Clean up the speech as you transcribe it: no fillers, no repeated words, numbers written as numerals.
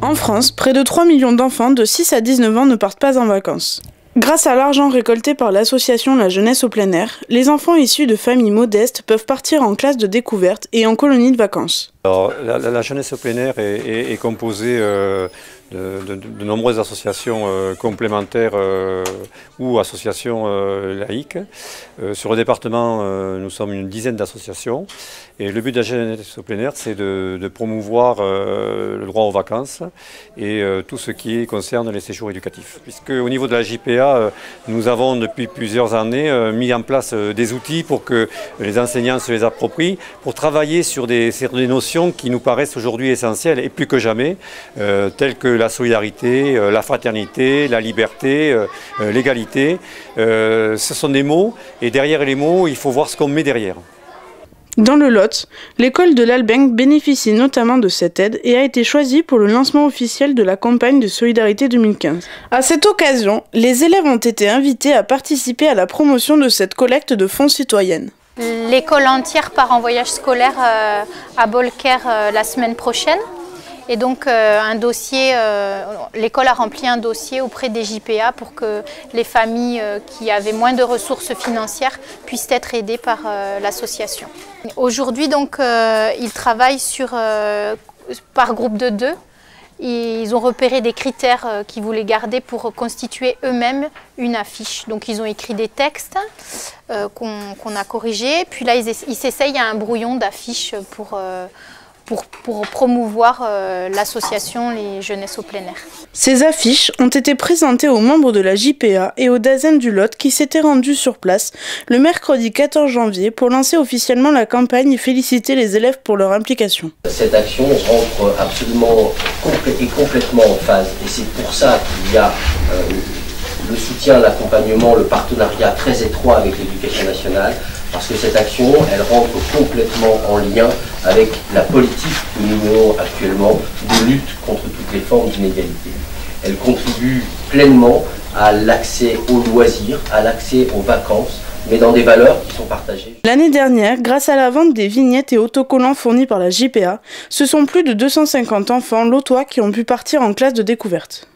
En France, près de 3 millions d'enfants de 6 à 19 ans ne partent pas en vacances. Grâce à l'argent récolté par l'association La Jeunesse au plein air, les enfants issus de familles modestes peuvent partir en classe de découverte et en colonie de vacances. Alors, la Jeunesse au plein air est composée de nombreuses associations complémentaires ou associations laïques. Sur le département, nous sommes une dizaine d'associations. Et le but de la Jeunesse au plein air, c'est de promouvoir le droit aux vacances et tout ce qui concerne les séjours éducatifs. Puisque au niveau de la JPA, nous avons depuis plusieurs années mis en place des outils pour que les enseignants se les approprient, pour travailler sur des notions qui nous paraissent aujourd'hui essentielles et plus que jamais, telles que la solidarité, la fraternité, la liberté, l'égalité. Ce sont des mots et derrière les mots, il faut voir ce qu'on met derrière. Dans le Lot, l'école de l'Albeng bénéficie notamment de cette aide et a été choisie pour le lancement officiel de la campagne de solidarité 2015. À cette occasion, les élèves ont été invités à participer à la promotion de cette collecte de fonds citoyenne. L'école entière part en voyage scolaire à Bolker la semaine prochaine. Et donc l'école a rempli un dossier auprès des JPA pour que les familles qui avaient moins de ressources financières puissent être aidées par l'association. Aujourd'hui donc ils travaillent par groupe de 2. Ils ont repéré des critères qu'ils voulaient garder pour constituer eux-mêmes une affiche. Donc ils ont écrit des textes qu'on a corrigés. Puis là ils s'essayent à un brouillon d'affiche pour promouvoir l'association Les Jeunesses au plein air. Ces affiches ont été présentées aux membres de la JPA et aux Dazen du Lot qui s'étaient rendus sur place le mercredi 14 janvier pour lancer officiellement la campagne et féliciter les élèves pour leur implication. Cette action rentre absolument complètement en phase et c'est pour ça qu'il y a le soutien, l'accompagnement, le partenariat très étroit avec l'Éducation nationale, parce que cette action, elle rentre complètement en lien avec la politique que nous menons actuellement de lutte contre toutes les formes d'inégalité. Elle contribue pleinement à l'accès aux loisirs, à l'accès aux vacances, mais dans des valeurs qui sont partagées. L'année dernière, grâce à la vente des vignettes et autocollants fournis par la JPA, ce sont plus de 250 enfants lotois qui ont pu partir en classe de découverte.